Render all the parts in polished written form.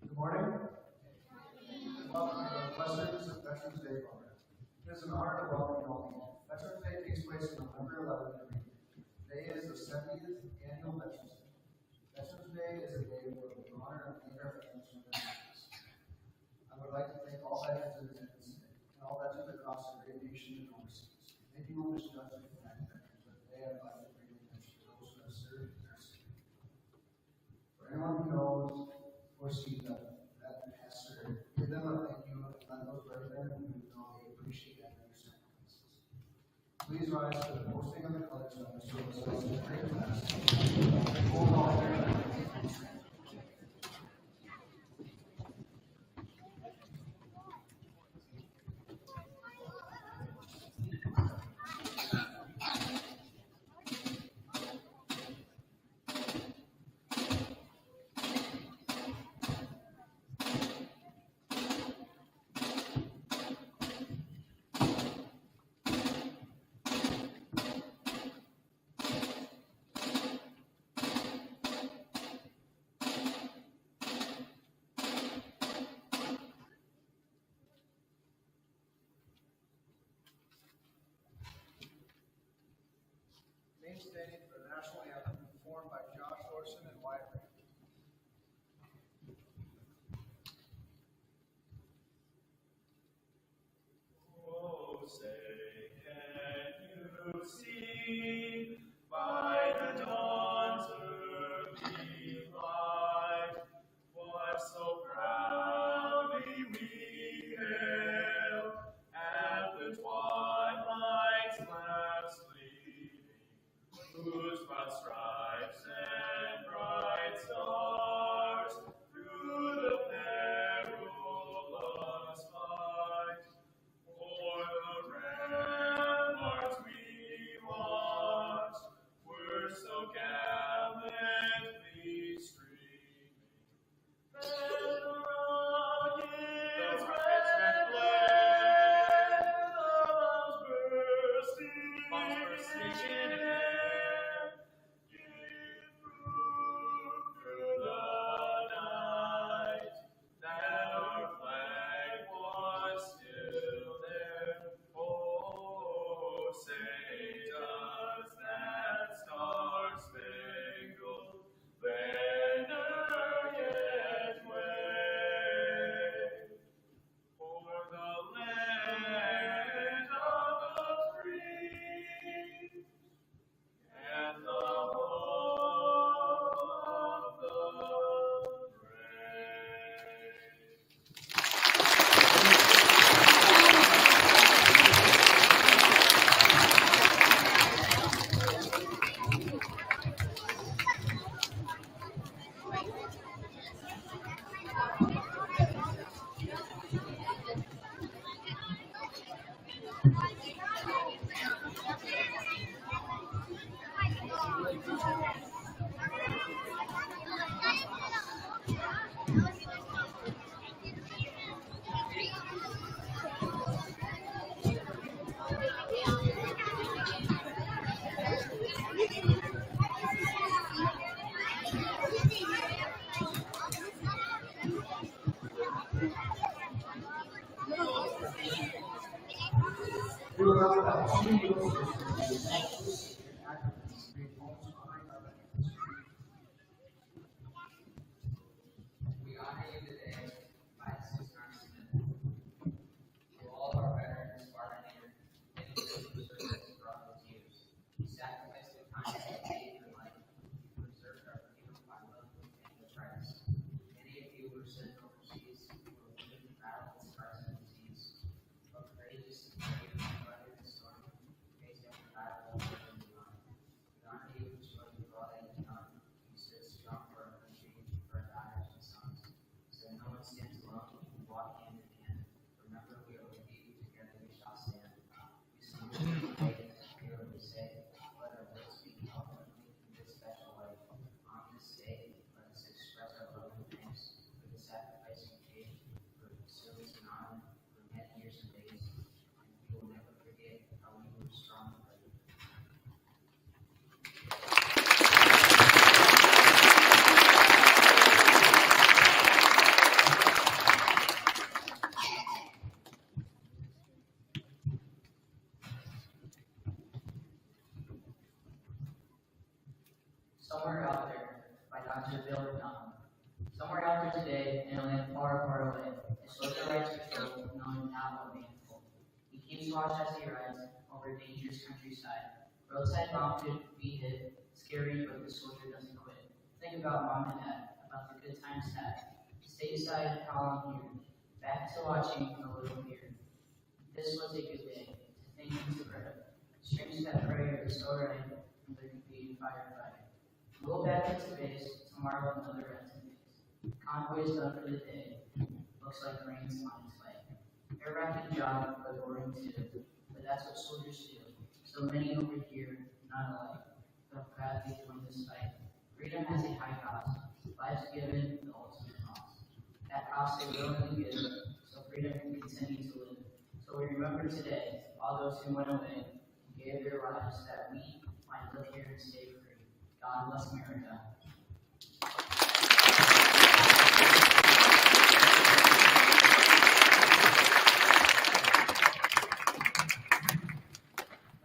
Good morning. Welcome to Northwestern's Veterans Day program. It is an honor to welcome you all. Veterans Day takes place on November 11th every year. Today is the 70th annual Veterans Day. Veterans Day is a day where we honor and thank our veterans for their service. I would like to thank all veterans in attendance today and all veterans across the great nation and overseas. Many people wish to recognize veterans, but today I'd like to bring attention to those who have served in our city. For anyone who knows or sees that has served, give them a thank you and let those representing who know they appreciate that their sacrifices. Please rise for the posting of the colors on the service of the great class. Hold on there. Standing for the national anthem performed by Josh Orson and Wyatt Ray. Oh, say, can you Somewhere Out There by Dr. Bill McDonald. Somewhere out there today, in a land far, far away, a soldier rides patrol, knowing not what may unfold. He keeps watch as he rides over dangerous countryside. Roadside bomb could be hit, scary, but the soldier doesn't quit. Think about mom and dad, about the good times had. Stateside, how long here, back to watching a little beer. This was a good day, to think and to pray. Strings that prayer is alright, and there could be firefight. We'll back into base, tomorrow another resting days. Convoy's done for the day, looks like rain's on its way. Air rapid job, but boring too, but that's what soldiers do. So many over here, not alike, but gladly join this fight. Freedom has a high cost, life's given, the ultimate cost. That cost they willingly give, so freedom can continue to live. So we remember today all those who went away and gave their lives that we might live here and stay free. God bless America.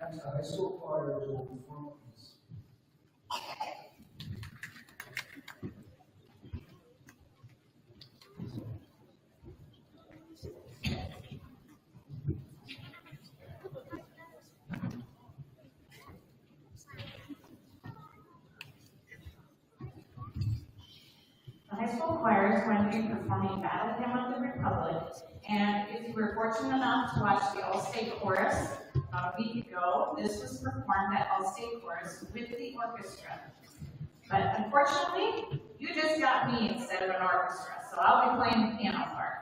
Next, the high school choir will perform, please. The high school choir is going to be performing Battle Hymn of the Republic, and if you were fortunate enough to watch the All-State Chorus about a week ago, this was performed at All-State Chorus with the orchestra. But unfortunately, you just got me instead of an orchestra, so I'll be playing the piano part.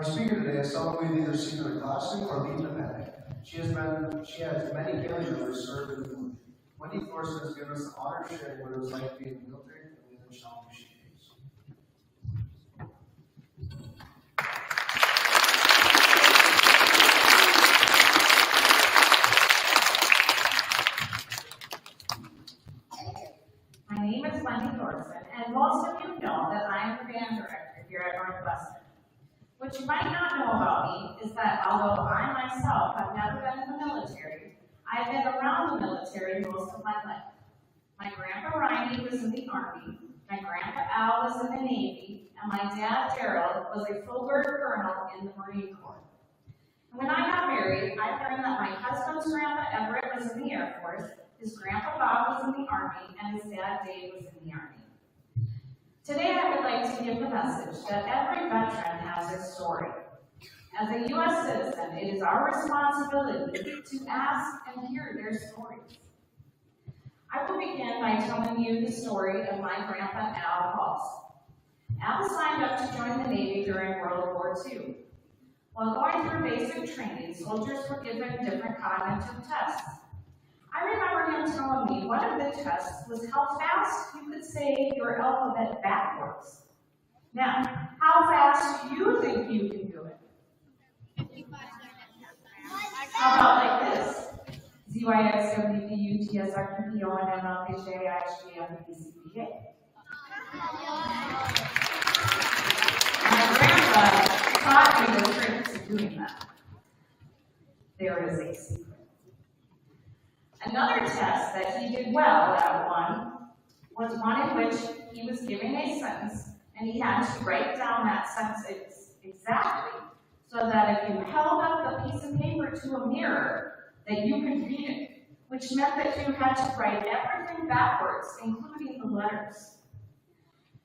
Our speaker today is someone we've either seen in the classroom or lead in the medic. She has many family members served in the military. Wendy Thorson has given us the honor of sharing what it was like to be in the military and the challenges she faced. My name is Wendy Thorson, and most of you know that I am the band director here at Northwestern. What you might not know about me is that although I myself have never been in the military, I've been around the military most of my life. My grandpa Riney was in the Army, my grandpa Al was in the Navy, and my dad Darrell was a full-bird colonel in the Marine Corps. And when I got married, I learned that my husband's grandpa Everett was in the Air Force, his grandpa Bob was in the Army, and his dad Dave was in the Army. Today I would like to give the message that every veteran has a story. As a U.S. citizen, it is our responsibility to ask and hear their stories. I will begin by telling you the story of my grandpa Al Halls. Al signed up to join the Navy during World War II. While going through basic training, soldiers were given different cognitive tests. I remember him telling me one of the tests was how fast you could say your alphabet backwards. Now, how fast do you think you can do it? How about like this? ZYX, WPU, TSR, PPO, and MLPJ, IHG, MPCPA. My grandpa taught me the tricks of doing that. There is a secret. Another test that he did well at was one in which he was given a sentence and he had to write down that sentence exactly so that if you held up the piece of paper to a mirror, that you could read it, which meant that you had to write everything backwards, including the letters.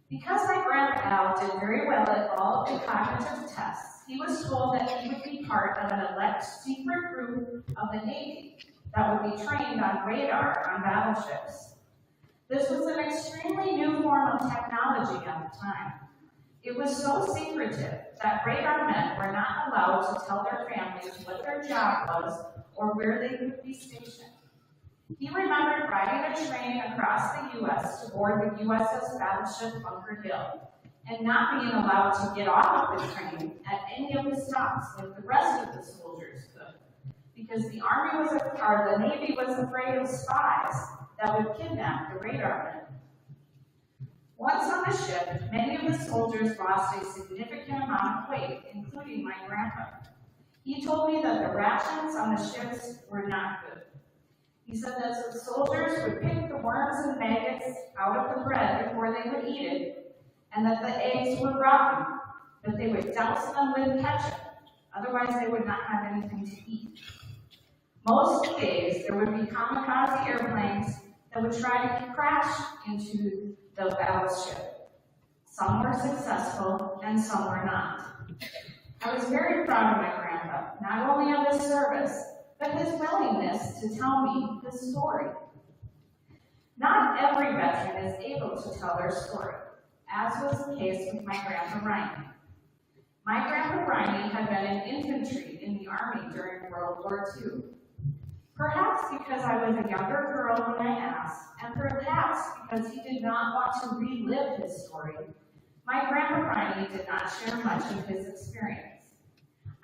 Because my grandpa Al did very well at all of the cognitive tests, he was told that he would be part of an elect secret group of the Navy, that would be trained on radar on battleships. This was an extremely new form of technology at the time. It was so secretive that radar men were not allowed to tell their families what their job was or where they would be stationed. He remembered riding a train across the U.S. to board the USS battleship Bunker Hill and not being allowed to get off of the train at any of the stops like the rest of the soldiers could, because the Navy was afraid of spies that would kidnap the radar men. Once on the ship, many of the soldiers lost a significant amount of weight, including my grandpa. He told me that the rations on the ships were not good. He said that the soldiers would pick the worms and maggots out of the bread before they would eat it, and that the eggs were rotten, but they would douse them with ketchup. Otherwise, they would not have anything to eat. Most days, there would be kamikaze airplanes that would try to crash into the battleship. Some were successful, and some were not. I was very proud of my grandpa, not only of his service, but his willingness to tell me his story. Not every veteran is able to tell their story, as was the case with my grandpa Ryan. My grandpa Ryan had been in infantry in the Army during World War II. Perhaps because I was a younger girl when I asked, and perhaps because he did not want to relive his story, my grandpa Ryan did not share much of his experience.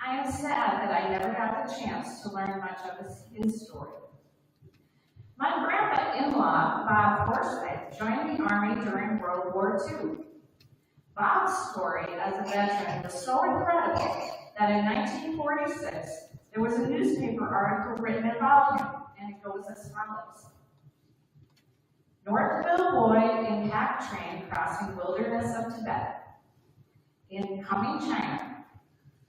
I am sad that I never had the chance to learn much of his story. My grandpa-in-law, Bob Forsythe, joined the Army during World War II. Bob's story as a veteran was so incredible that in 1946, there was a newspaper article written about him, and it goes as follows. Northville boy in pack train crossing wilderness of Tibet. Incoming China.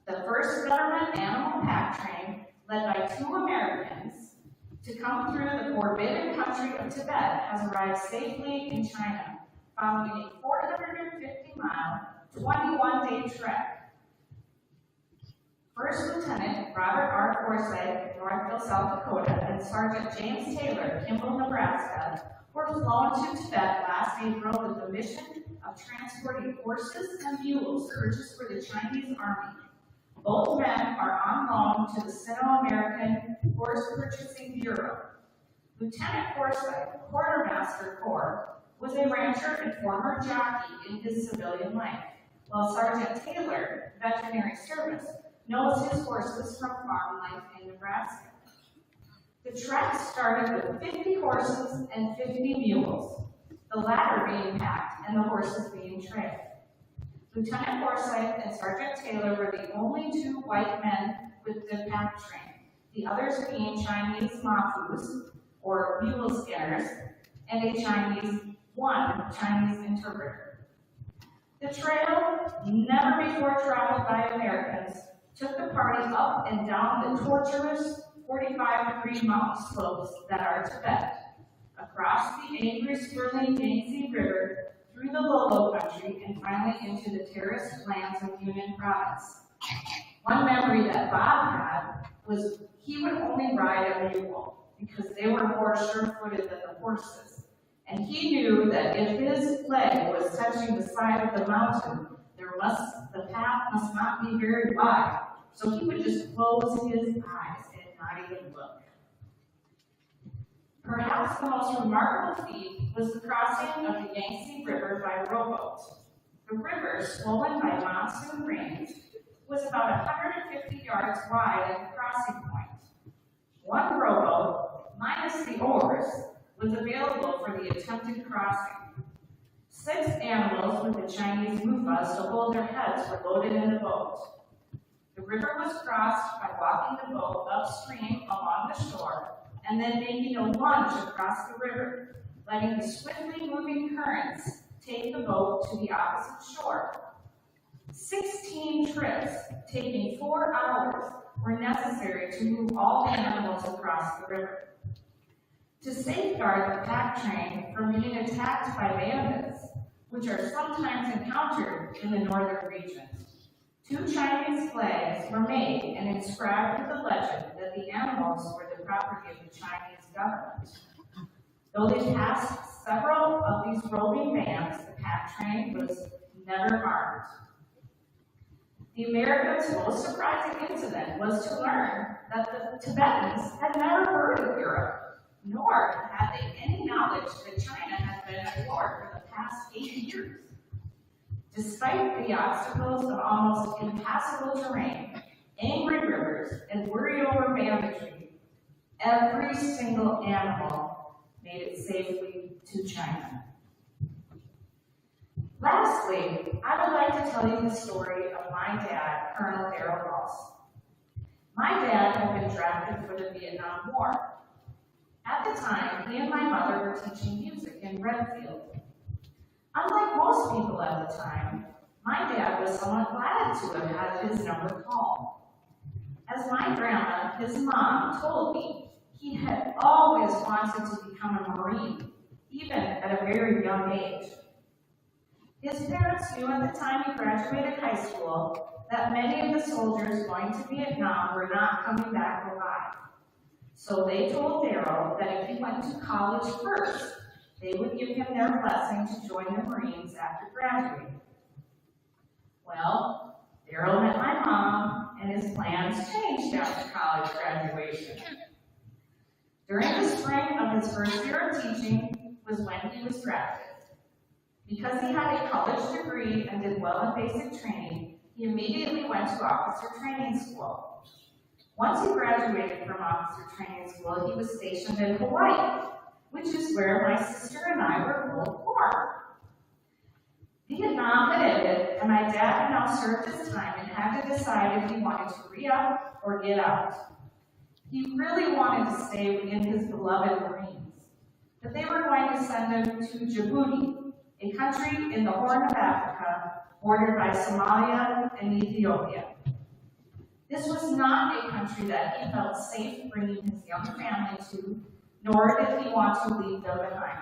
The first government animal pack train, led by 2 Americans, to come through the forbidden country of Tibet has arrived safely in China, following a 450-mile, 21-day trek. First Lieutenant Robert R. Forsythe, Northville, South Dakota, and Sergeant James Taylor, Kimball, Nebraska, were flown to Tibet last April with the mission of transporting horses and mules purchased for the Chinese Army. Both men are on loan to the Sino-American Horse Purchasing Bureau. Lieutenant Forsythe, Quartermaster Corps, was a rancher and former jockey in his civilian life, while Sergeant Taylor, veterinary service, knows his horses from farm life in Nebraska. The trek started with 50 horses and 50 mules, the latter being packed and the horses being trailed. Lieutenant Forsythe and Sergeant Taylor were the only 2 white men with the pack train, the others being Chinese mafus, or mule skinners, and one Chinese interpreter. The trail, never before traveled by Americans, took the party up and down the tortuous 45-degree mountain slopes that are Tibet, across the angry, swirling Yangtze River, through the Lolo country, and finally into the terraced lands of Yunnan province. One memory that Bob had was he would only ride a mule because they were more sure-footed than the horses. And he knew that if his leg was touching the side of the mountain, the path must not be very wide. So he would just close his eyes and not even look. Perhaps the most remarkable feat was the crossing of the Yangtze River by rowboat. The river, swollen by monsoon rains, was about 150 yards wide at the crossing point. One rowboat, minus the oars, was available for the attempted crossing. 6 animals with the Chinese mufas to hold their heads were loaded in the boat. The river was crossed by walking the boat upstream along the shore and then making a lunge across the river, letting the swiftly moving currents take the boat to the opposite shore. 16 trips, taking 4 hours, were necessary to move all the animals across the river. To safeguard the pack train from being attacked by bandits, which are sometimes encountered in the northern regions, 2 Chinese flags were made and inscribed with the legend that the animals were the property of the Chinese government. Though they passed several of these roving bands, the pack train was never harmed. The Americans' most surprising incident was to learn that the Tibetans had never heard of Europe, nor had they any knowledge that China had been at war for the past 8 years. Despite the obstacles of almost impassable terrain, angry rivers, and worry-over banditry, every single animal made it safely to China. Lastly, I would like to tell you the story of my dad, Colonel Darrell Ross. My dad had been drafted for the Vietnam War. At the time, he and my mother were teaching music in Redfield. Unlike most people at the time, my dad was somewhat glad to have had his number called. As my grandma, his mom, told me, he had always wanted to become a Marine, even at a very young age. His parents knew at the time he graduated high school that many of the soldiers going to Vietnam were not coming back alive. So they told Darrell that if he went to college first, they would give him their blessing to join the Marines after graduating. Well, Darrell met my mom, and his plans changed after college graduation. During the spring of his first year of teaching was when he was drafted. Because he had a college degree and did well in basic training, he immediately went to officer training school. Once he graduated from officer training school, he was stationed in Hawaii, which is where my sister and I were both born. Vietnam had ended, and my dad had now served his time and had to decide if he wanted to re-up or get out. He really wanted to stay in his beloved Marines, but they were going to send him to Djibouti, a country in the Horn of Africa, bordered by Somalia and Ethiopia. This was not a country that he felt safe bringing his young family to, nor did he want to leave them behind.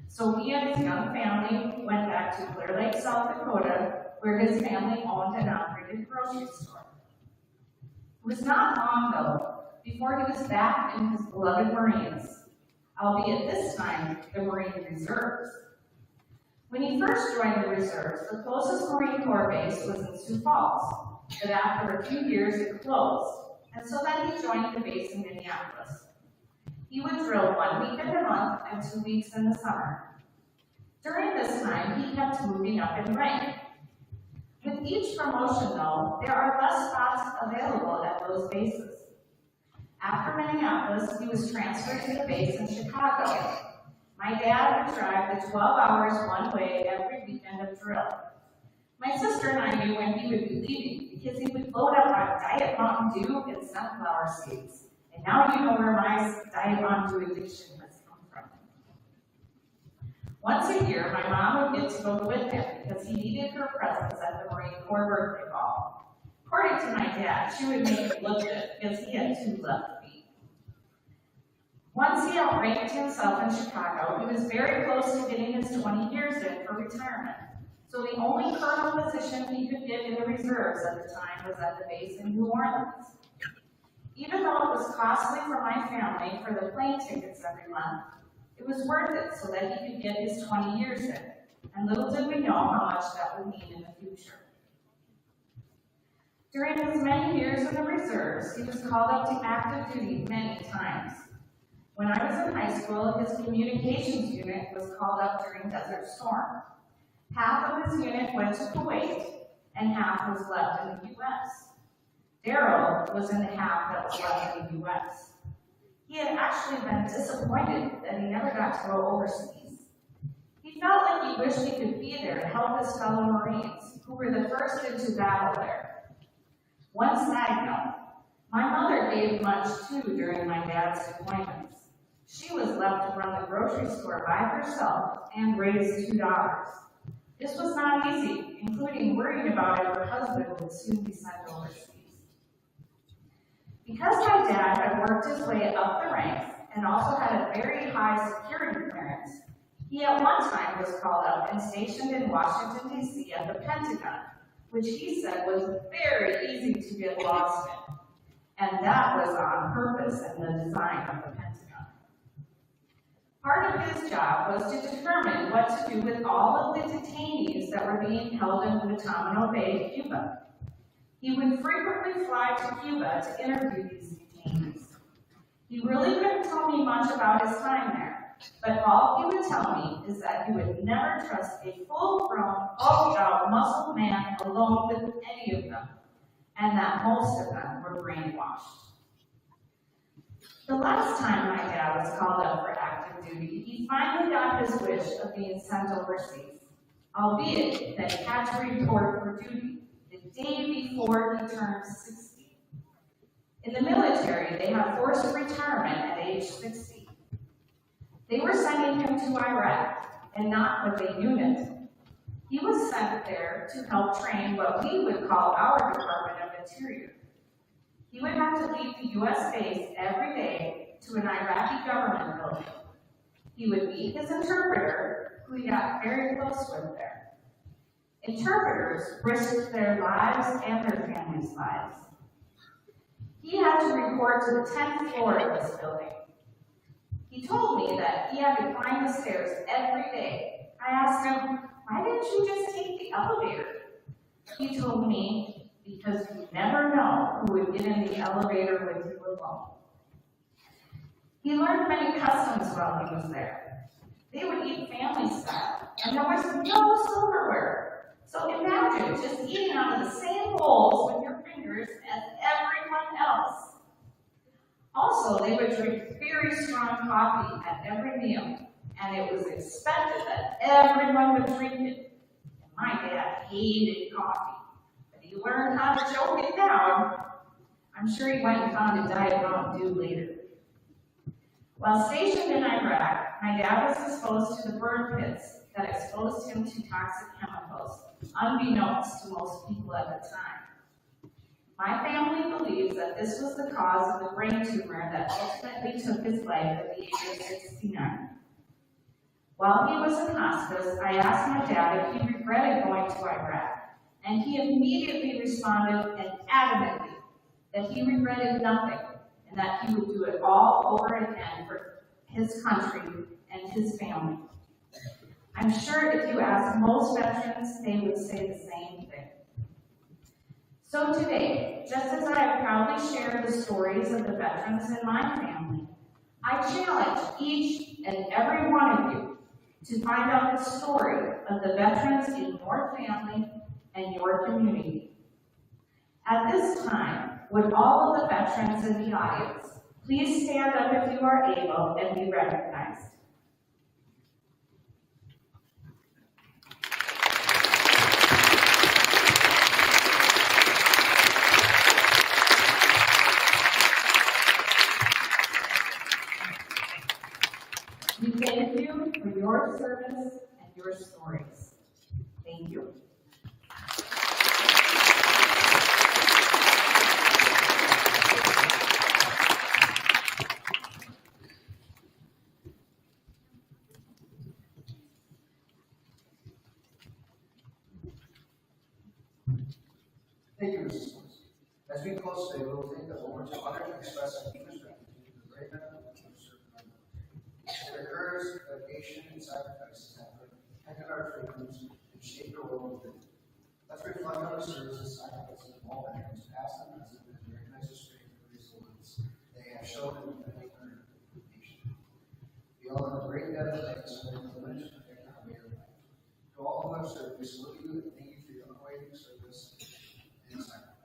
So he and his young family went back to Clear Lake, South Dakota, where his family owned and operated a grocery store. It was not long, though, before he was back in his beloved Marines, albeit this time the Marine Reserves. When he first joined the Reserves, the closest Marine Corps base was in Sioux Falls, but after a few years it closed, and so then he joined the base in Minneapolis. He would drill 1 week in the month and 2 weeks in the summer. During this time, he kept moving up in rank. With each promotion, though, there are less spots available at those bases. After Minneapolis, he was transferred to the base in Chicago. My dad would drive the 12 hours one way every weekend of drill. My sister and I knew when he would be leaving because he would load up on Diet Mountain Dew and sunflower seeds. And now you know where my Diet Mountain Dew addiction has come from. Once a year, my mom would get to go with him because he needed her presence at the Marine Corps birthday ball. According to my dad, she would make him look good because he had 2 left feet. Once he outranked himself in Chicago, he was very close to getting his 20 years in for retirement. So the only colonel position he could get in the reserves at the time was at the base in New Orleans. Even though it was costly for my family for the plane tickets every month, it was worth it so that he could get his 20 years in. And little did we know how much that would mean in the future. During his many years in the reserves, he was called up to active duty many times. When I was in high school, his communications unit was called up during Desert Storm. Half of his unit went to Kuwait, and half was left in the U.S. Darrell was in the half that was left in the U.S. He had actually been disappointed that he never got to go overseas. He felt like he wished he could be there to help his fellow Marines, who were the first into battle there. One side note, my mother gave much too during my dad's deployments. She was left to run the grocery store by herself and raise $2. This was not easy, including worrying about if her husband would soon be sent overseas. Because my dad had worked his way up the ranks and also had a very high security clearance, he at one time was called up and stationed in Washington, D.C. at the Pentagon, which he said was very easy to get lost in. And that was on purpose in the design of the Pentagon. Part of his job was to determine what to do with all of the detainees that were being held in Guantanamo Bay, Cuba. He would frequently fly to Cuba to interview these detainees. He really couldn't tell me much about his time there, but all he would tell me is that he would never trust a full-grown, bulked-out, muscled man alone with any of them, and that most of them were brainwashed. The last time my dad was called up for active duty, he finally got his wish of being sent overseas, albeit that he had to report for duty the day before he turned 60. In the military, they have forced retirement at age 60. They were sending him to Iraq, and not with a unit. He was sent there to help train what we would call our Department of Interior. He would have to leave the U.S. base every day to an Iraqi government building. He would meet his interpreter, who he got very close with there. Interpreters risked their lives and their families' lives. He had to report to the 10th floor of this building. He told me that he had to climb the stairs every day. I asked him, why didn't you just take the elevator? He told me, because you never know who would get in the elevator with you alone. He learned many customs while he was there. They would eat family style, and there was no silverware. So imagine just eating out of the same bowls with your fingers as everyone else. Also, they would drink very strong coffee at every meal, and it was expected that everyone would drink it. And my dad hated coffee, but he learned how to choke it down. I'm sure he went and found a Diet Mountain Dew later. While stationed in Iraq, my dad was exposed to the burn pits that exposed him to toxic chemicals, unbeknownst to most people at the time. My family believes that this was the cause of the brain tumor that ultimately took his life at the age of 69. While he was in hospice, I asked my dad if he regretted going to Iraq, and he immediately responded and adamantly that he regretted nothing and that he would do it all over again for his country and his family. I'm sure if you ask most veterans, they would say the same thing. So today, just as I have proudly shared the stories of the veterans in my family, I challenge each and every one of you to find out the story of the veterans in your family and your community. At this time, would all of the veterans in the audience please stand up if you are able and be recognized. We thank you for your service and your stories. Thank you. Thank you, Mrs. Swartz. As we close today, we will take a moment to honor and express our deepest gratitude to the brave men and women who served in our military. Their courage, dedication, and sacrifices have protected our freedoms and shaped our world within. Let's reflect on the service and sacrifices of all veterans, past and present, and recognize the strength and resilience they have shown in defending our nation. We all have a great debt of thanks for the privilege to protect our way of life. To all who have served, we salute you and thank you for your unwavering service and sacrifice.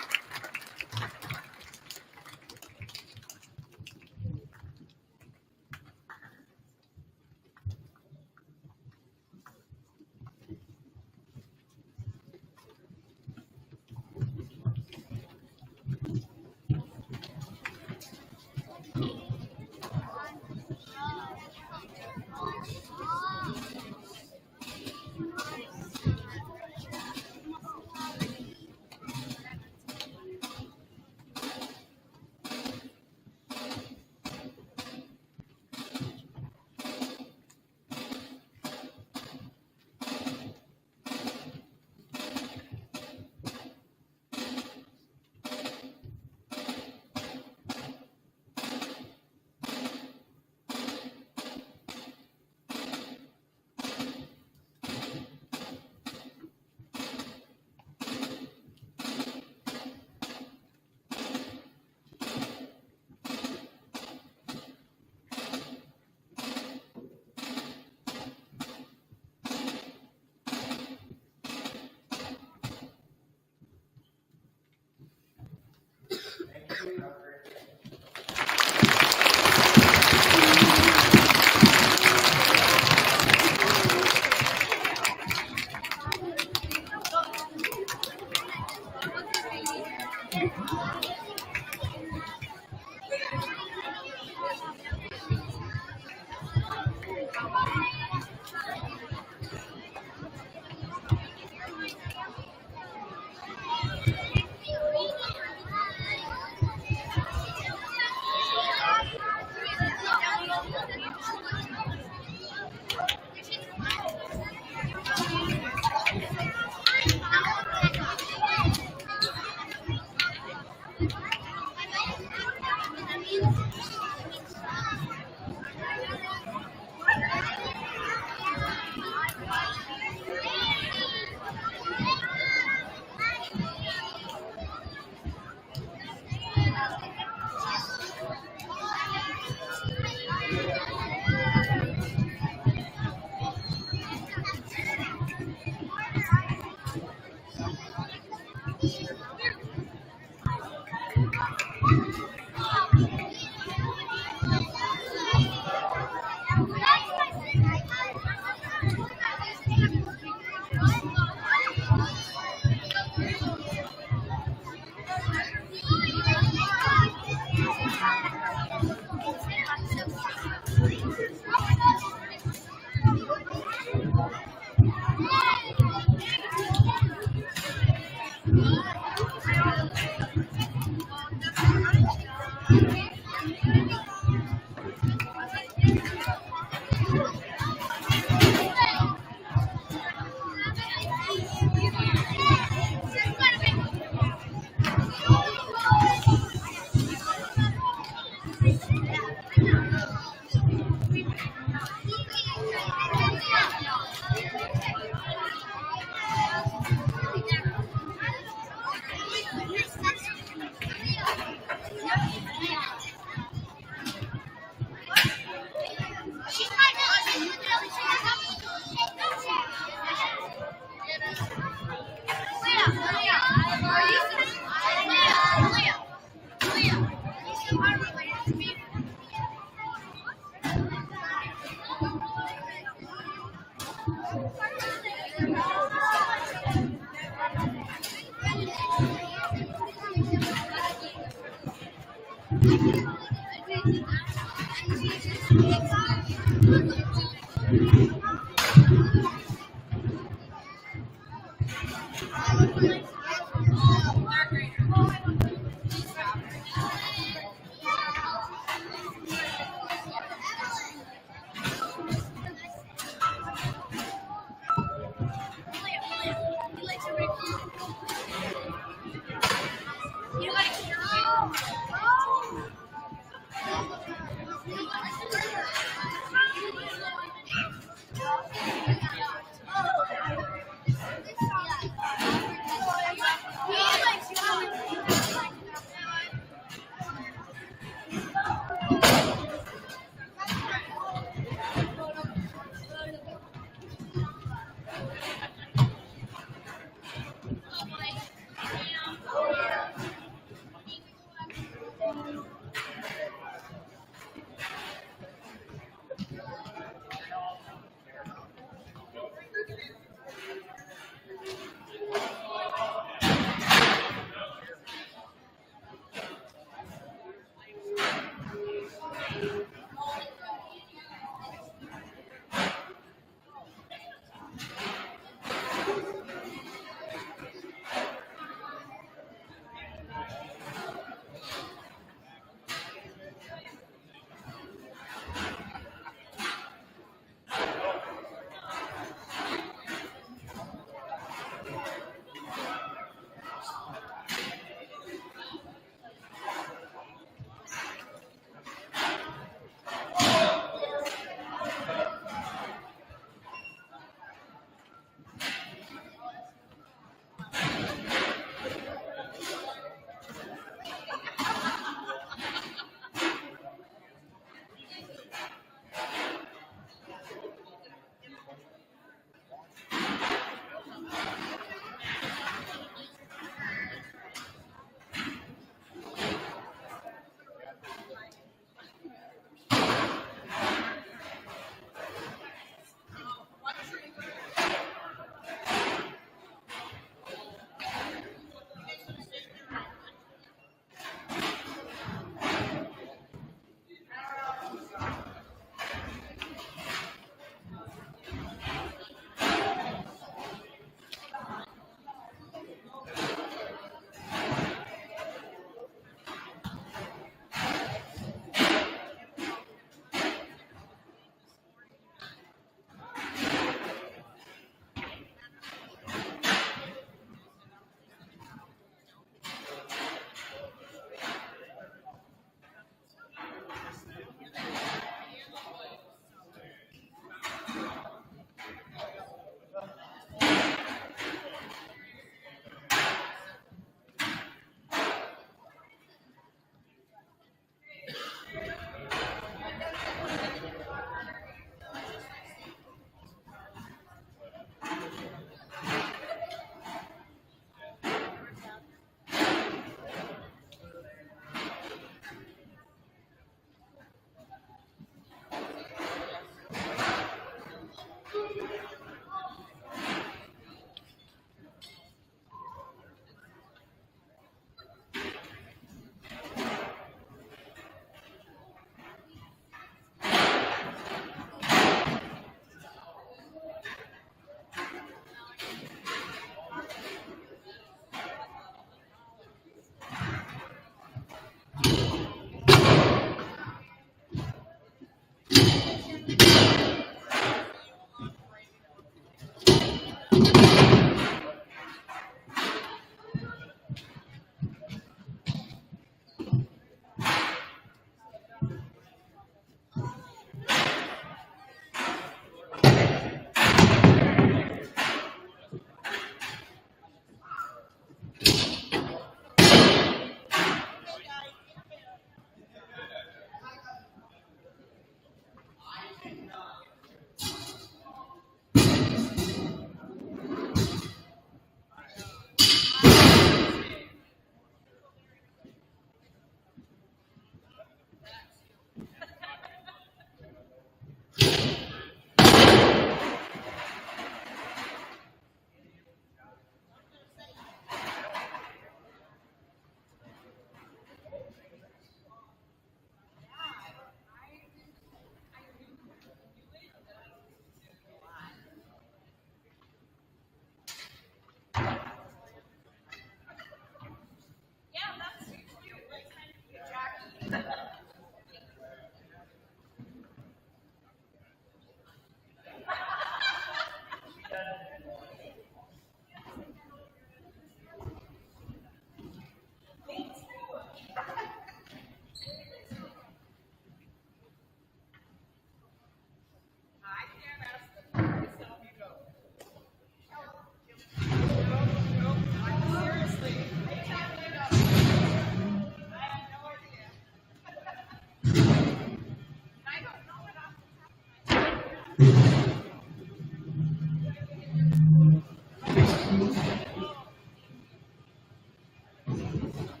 please.